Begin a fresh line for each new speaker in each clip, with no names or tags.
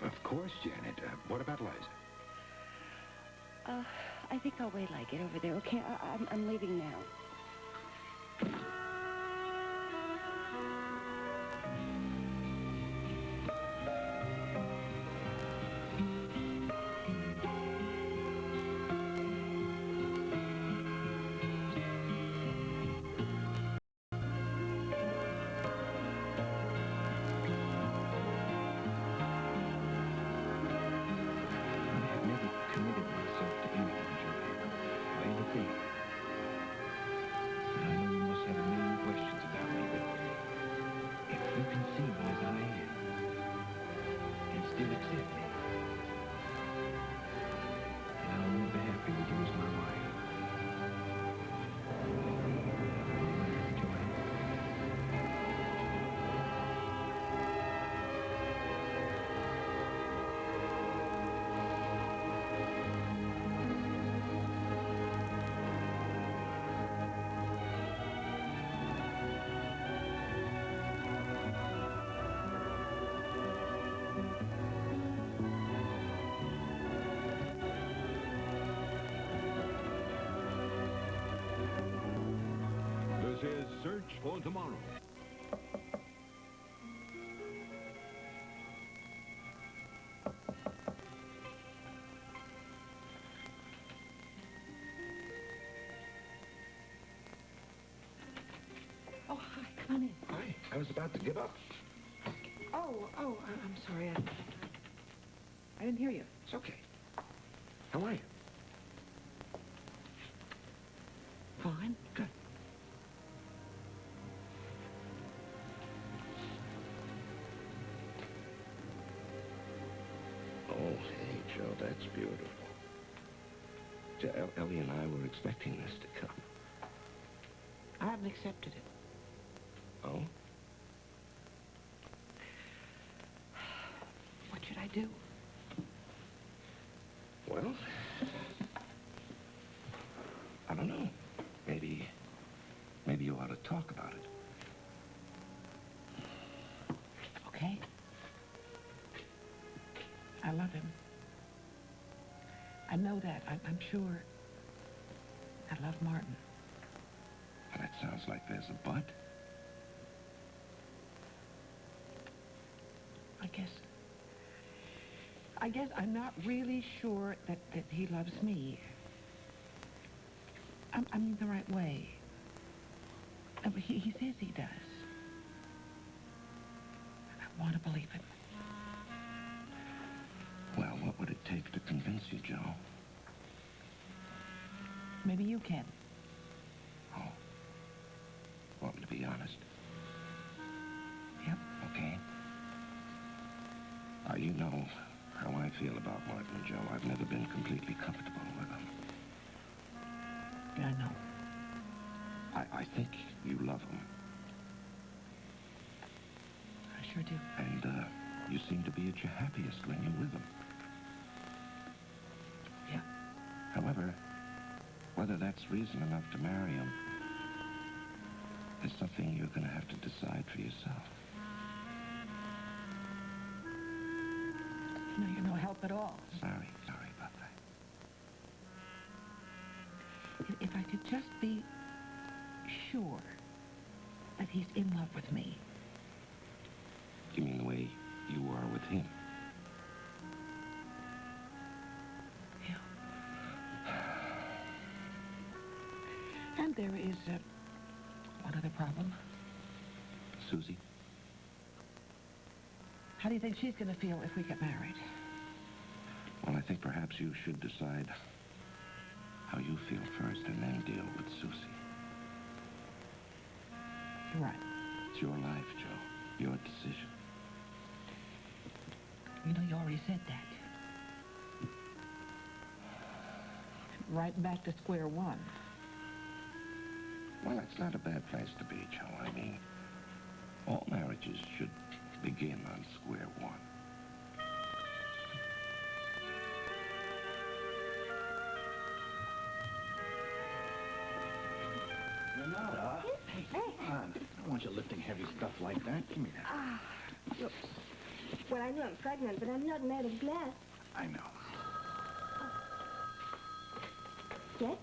Of course, Janet. What about Liza?
I think I'll wait till I get over there, okay? I'm leaving now.
This is Search for Tomorrow.
Oh, hi. Come on in.
Hi. I was about to give up.
I'm sorry. I didn't hear you.
It's okay. How are you?
Fine.
Good. Oh, hey, Joe, that's beautiful. Ellie and I were expecting this to come.
I haven't accepted it.
Oh?
What should I do?
Well, I don't know. Maybe you ought to talk about it.
Okay. I love him. I know that. I'm sure. I love Martin.
Well, that sounds like there's a but.
I guess I'm not really sure that he loves me. I mean, the right way. He says he does. I want to believe it.
Well, what would it take to convince you, Joe?
Maybe you can.
Oh. Want me to be honest?
Yep.
Okay. You know how I feel about Martin, Joe. I've never been completely comfortable with him.
Yeah, I know.
I think you love him.
I sure do.
And, you seem to be at your happiest when you're with him.
Yeah.
However, whether that's reason enough to marry him is something you're going to have to decide for yourself.
No, you're no help at all.
Sorry about that.
If I could just be sure that he's in love with me.
You mean the way you are with him?
Yeah. And there is one other problem.
Susie?
How do you think she's going to feel if we get married?
Well, I think perhaps you should decide how you feel first and then deal with Susie.
You're right.
It's your life, Joe. Your decision.
You know, you already said that. Right back to square one.
Well, that's not a bad place to be, Joe. I mean, all marriages should begin on square one.
Renata, hey, come on. I don't want you lifting heavy stuff like that. Give me that.
Well,
Well, I know I'm pregnant, but I'm not made of glass.
I know.
Yes?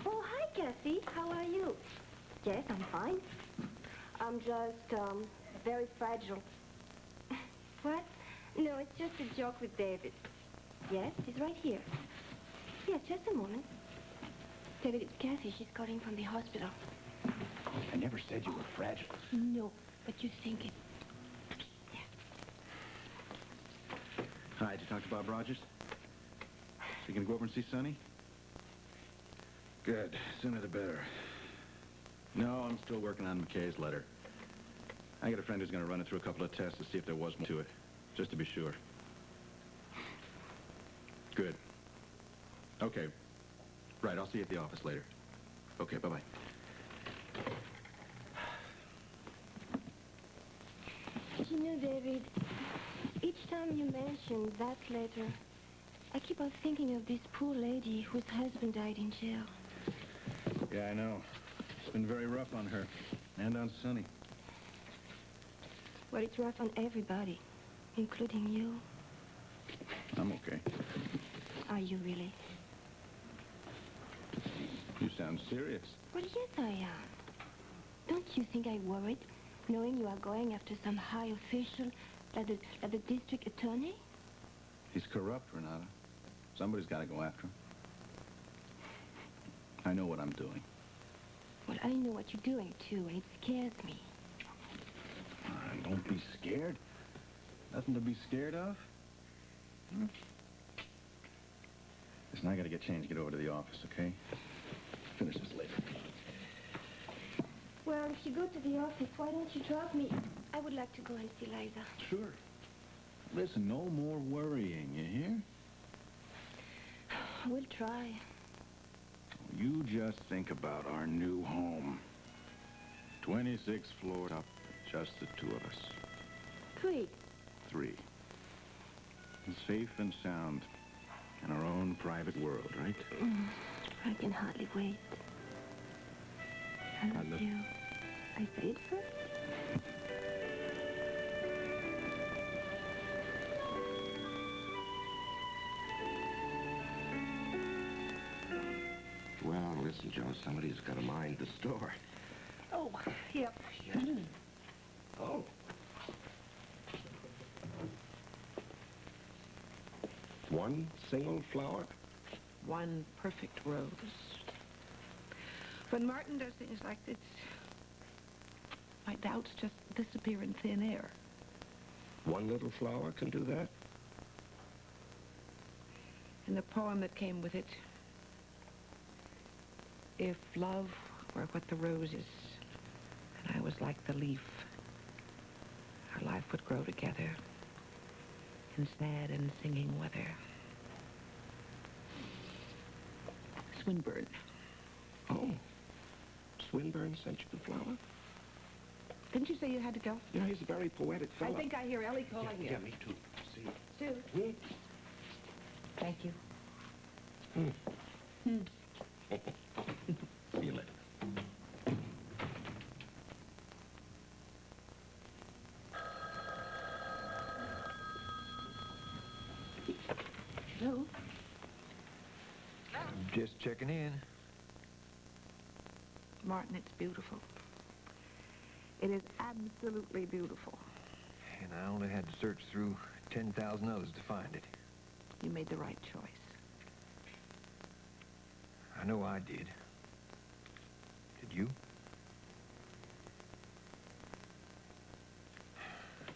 Oh, hi, Cassie. How are you? Yes, I'm fine. I'm just, very fragile. What? No, it's just a joke with David. Yes, he's right here. Yes, just a moment. David, it's Cassie. She's calling from the hospital.
I never said you were fragile.
No, but you think it.
Hi, did you talk to Bob Rogers? So you gonna go over and see Sonny? Good. Sooner the better. No, I'm still working on McKay's letter. I got a friend who's gonna run it through a couple of tests to see if there was more to it, just to be sure. Good. Okay. Right, I'll see you at the office later. Okay, bye-bye.
You know, David, each time you mention that letter, I keep on thinking of this poor lady whose husband died in jail.
Yeah, I know. It's been very rough on her. And on Sonny.
Well, it's rough on everybody, including you.
I'm okay.
Are you really?
You sound serious.
Well, yes, I am. Don't you think I worried, knowing you are going after some high official, like the district attorney?
He's corrupt, Renata. Somebody's got to go after him. I know what I'm doing.
Well, I know what you're doing, too, and it scares me.
Don't be scared. Nothing to be scared of. Listen, I got to get changed, get over to the office, okay? Finish this later.
Well, if you go to the office, why don't you drop me? I would like to go and see Liza.
Sure. Listen, no more worrying, you hear?
We'll try.
You just think about our new home. 26 floors up, just the two of us.
3.
3. And safe and sound in our own private world, right?
I can hardly wait. I love you. I say it first.
Well, listen, Joe, somebody's got to mind the store.
Oh, yep.
Oh. One single flower?
One perfect rose. When Martin does things like this, my doubts just disappear in thin air.
One little flower can do that?
In the poem that came with it, if love were what the rose is, and I was like the leaf, our life would grow together in sad and singing weather. Swinburne.
Oh. Swinburne sent you the flower?
Didn't you say you had to go?
Yeah, he's a very poetic
I
fellow.
think I hear Ellie calling you.
Yeah, me too. See?
Sue. Thank you.
See you later.
Hello?
Just checking in.
Martin, it's beautiful. It is absolutely beautiful.
And I only had to search through 10,000 others to find it.
You made the right choice.
I know I did. Did you?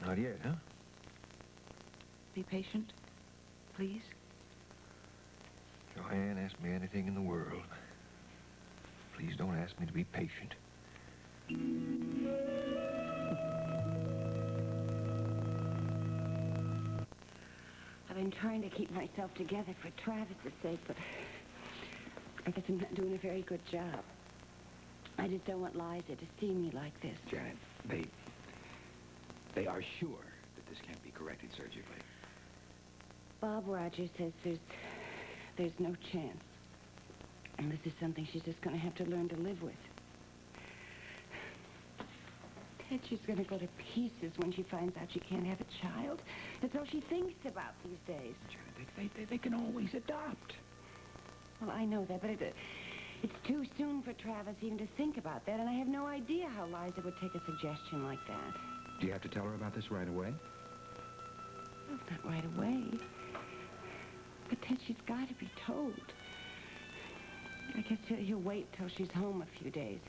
Not yet, huh?
Be patient, please.
Joanne, ask me anything in the world. Please don't ask me to be patient.
I've been trying to keep myself together for Travis's sake, but I guess I'm not doing a very good job. I just don't want Liza to see me like this.
Janet, they are sure that this can't be corrected surgically.
Bob Rogers says there's no chance. And this is something she's just going to have to learn to live with. She's going to go to pieces when she finds out she can't have a child. That's all she thinks about these days.
Judith, they can always adopt.
Well, I know that, but it's too soon for Travis even to think about that, and I have no idea how Liza would take a suggestion like that.
Do you have to tell her about this right away?
Well, not right away. But then she's got to be told. I guess he'll wait till she's home a few days.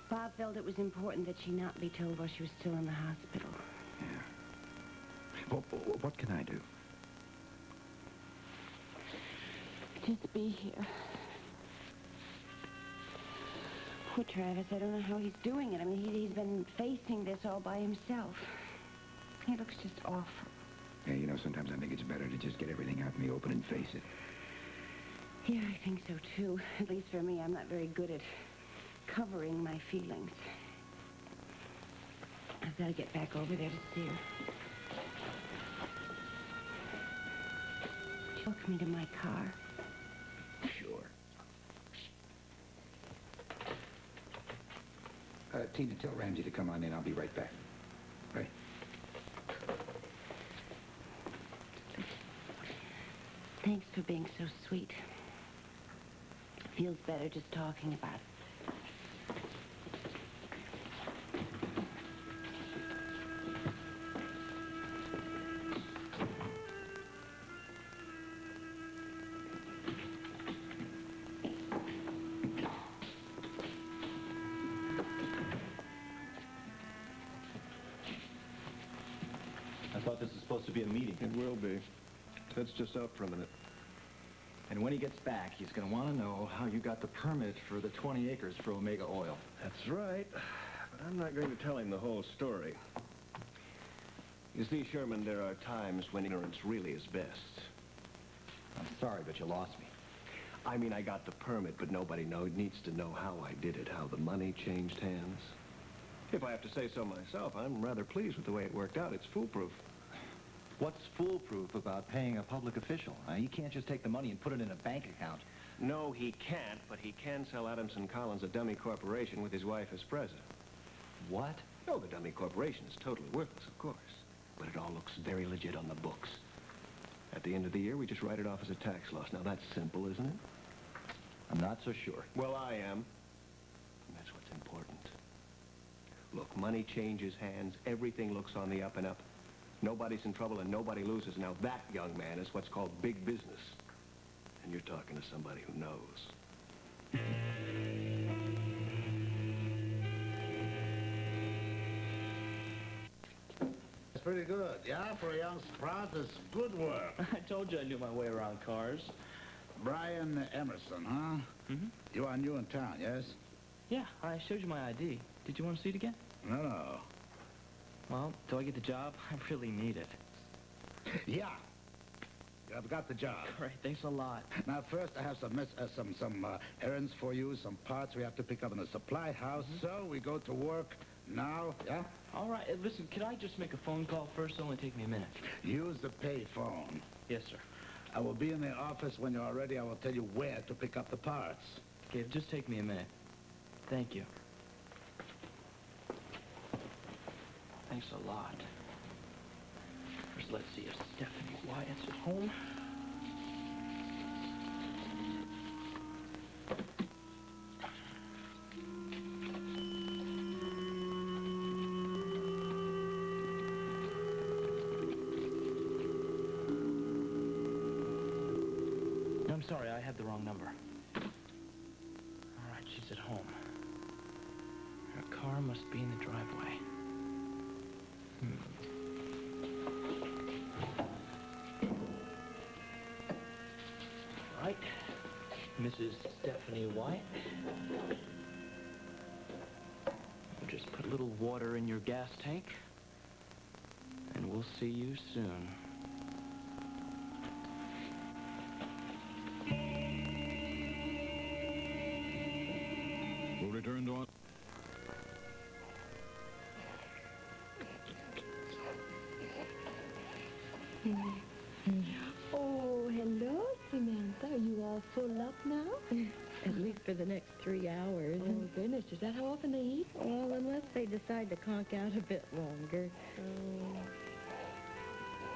Bob felt it was important that she not be told while she was still in the hospital.
Yeah. Well, what can I do?
Just be here. Poor Travis, I don't know how he's doing it. I mean, he's been facing this all by himself. He looks just awful.
Yeah, you know, sometimes I think it's better to just get everything out in the open and face it.
Yeah, I think so, too. At least for me, I'm not very good at covering my feelings. I've got to get back over there to see her. She took me to my car.
Sure. Tina, tell Ramsey to come on in. I'll be right back. Right.
Thanks for being so sweet. Feels better just talking about it.
I thought this was supposed to be a meeting.
It will be. Ted's just out for a minute.
And when he gets back, he's going to want to know how you got the permit for the 20 acres for Omega Oil.
That's right. But I'm not going to tell him the whole story. You see, Sherman, there are times when ignorance really is best.
I'm sorry, but you lost me.
I mean, I got the permit, but nobody needs to know how I did it, how the money changed hands. If I have to say so myself, I'm rather pleased with the way it worked out. It's foolproof.
What's foolproof about paying a public official? You can't just take the money and put it in a bank account.
No, he can't, but he can sell Adamson Collins a dummy corporation with his wife as president.
What?
No, the dummy corporation is totally worthless, of course. But it all looks very legit on the books. At the end of the year, we just write it off as a tax loss. Now, that's simple, isn't it?
I'm not so sure.
Well, I am. And that's what's important. Look, money changes hands. Everything looks on the up and up. Nobody's in trouble and nobody loses. Now, that, young man, is what's called big business. And you're talking to somebody who knows.
It's pretty good, yeah? For a young sprout, it's good work.
I told you I knew my way around cars.
Brian Emerson, huh?
Mm-hmm.
You are new in town, yes?
Yeah, I showed you my ID. Did you want to see it again?
No.
Well, do I get the job? I really need it.
Yeah. I've got the job.
Great, thanks a lot.
Now, first, I have some errands for you, some parts we have to pick up in the supply house. So, we go to work now, yeah?
All right, listen, could I just make a phone call first? It'll only take me a minute.
Use the pay phone.
Yes, sir.
I will be in the office when you're ready. I will tell you where to pick up the parts.
Okay, it'll just take me a minute. Thank you. Thanks a lot. First, let's see if Stephanie Wyatt's at home. I'm sorry, I had the wrong number. All right, she's at home. Her car must be in the driveway. All right, Mrs. Stephanie Wyatt. We'll just put a little water in your gas tank, and we'll see you soon.
We'll return to...
Oh, hello, Samantha. Are you all
all full up now?
At least for the next 3 hours.
Oh, goodness. Is that how often they eat?
Well, unless they decide to conk out a bit longer.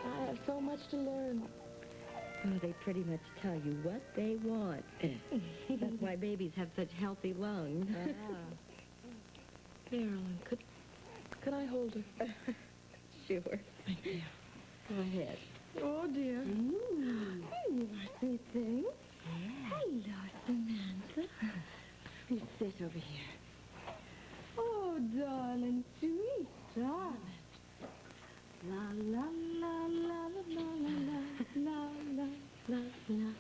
I have so much to learn.
Oh, they pretty much tell you what they want. That's why babies have such healthy lungs.
Marilyn, could I hold her?
Sure.
Thank you.
Go ahead.
Oh, dear.
You sweet thing.
Hello, Samantha.
You sit over here.
Oh, darling, sweet darling. La, la, la, la, la, la, la, la, la, la, la.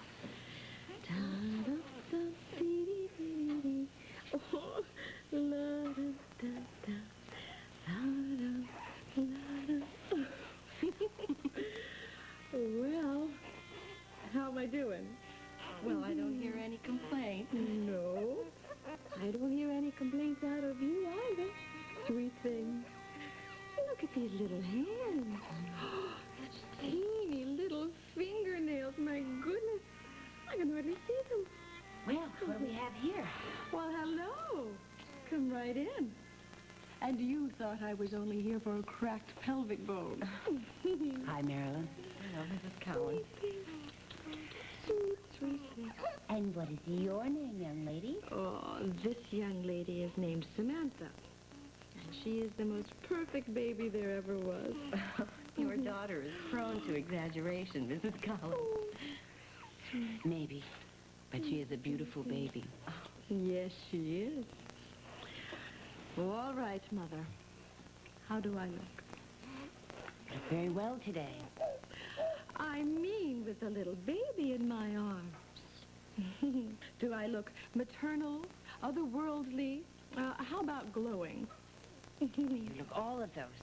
Da, da, da, dee, dee, dee, dee. Oh, la, da, da, da. La, da, la, da. Well, how am I doing?
Well, I don't hear any complaints.
No. I don't hear any complaints out of you either. Sweet thing. Look at these little hands. Such teeny little fingernails. My goodness. I can hardly see them.
Well, what do we have here?
Well, hello. Come right in. And you thought I was only here for a cracked pelvic bone.
Hi, Marilyn. Hello, Mrs. Cowan.
Sweet, sweet thing.
And what is your name, young lady?
Oh, this young lady is named Samantha. And she is the most perfect baby there ever was.
Your daughter is prone to exaggeration, Mrs. Collins. Maybe, but she is a beautiful baby.
Yes, she is. All right, Mother. How do I look?
You look very well today.
I mean with a little baby in my arms. Do I look maternal, otherworldly? How about glowing?
You look all of those.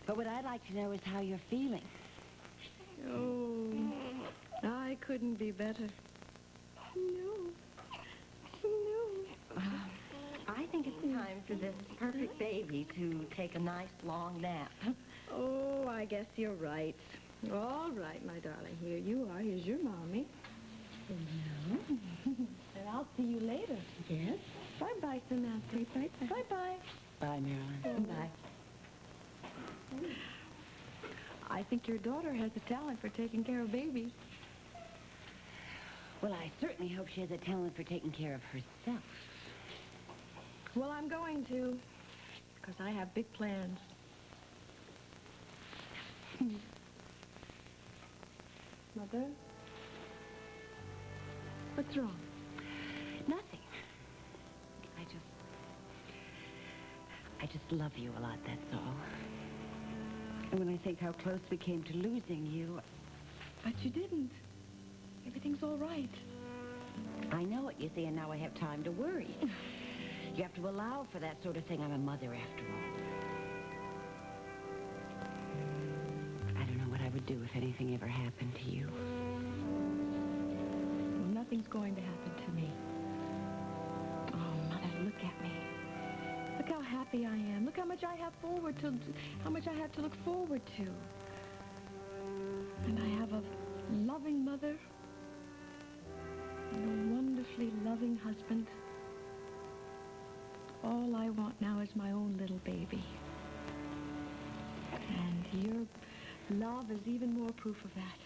But what I'd like to know is how you're feeling.
Oh, I couldn't be better. No.
I think it's time for this perfect baby to take a nice long nap.
Oh, I guess you're right. All right, my darling. Here you are. Here's your mommy. And I'll see you later.
Yes?
Bye-bye, Samantha. Bye-bye.
Bye, Marilyn. Bye.
I think your daughter has a talent for taking care of babies.
Well, I certainly hope she has a talent for taking care of herself.
Well, I'm going to, because I have big plans. Mother? What's wrong?
Nothing. I just love you a lot, that's all. And when I think how close we came to losing you...
But you didn't. Everything's all right.
I know it, you see, and now I have time to worry. You have to allow for that sort of thing. I'm a mother, after all. I don't know what I would do if anything ever happened to you.
Well, nothing's going to happen to me. Oh, Mother, look at me. Look how happy I am. Look how much I have to look forward to. And I have a loving mother and a wonderfully loving husband. All I want now is my own little baby. And your love is even more proof of that.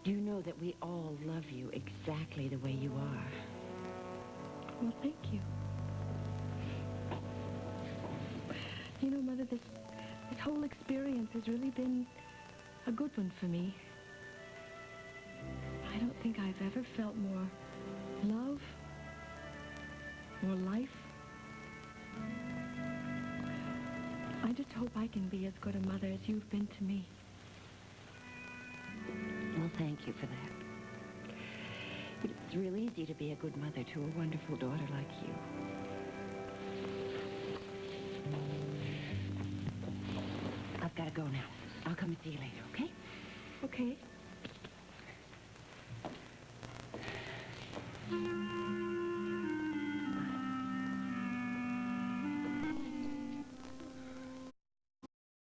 Do you know that we all love you exactly the way you are?
Well, thank you. You know, Mother, this whole experience has really been a good one for me. I don't think I've ever felt more love, more life. I just hope I can be as good a mother as you've been to me.
Well, thank you for that. It's real easy to be a good mother to a wonderful daughter like you. I've got to go now. I'll come and see you later, okay?
Okay.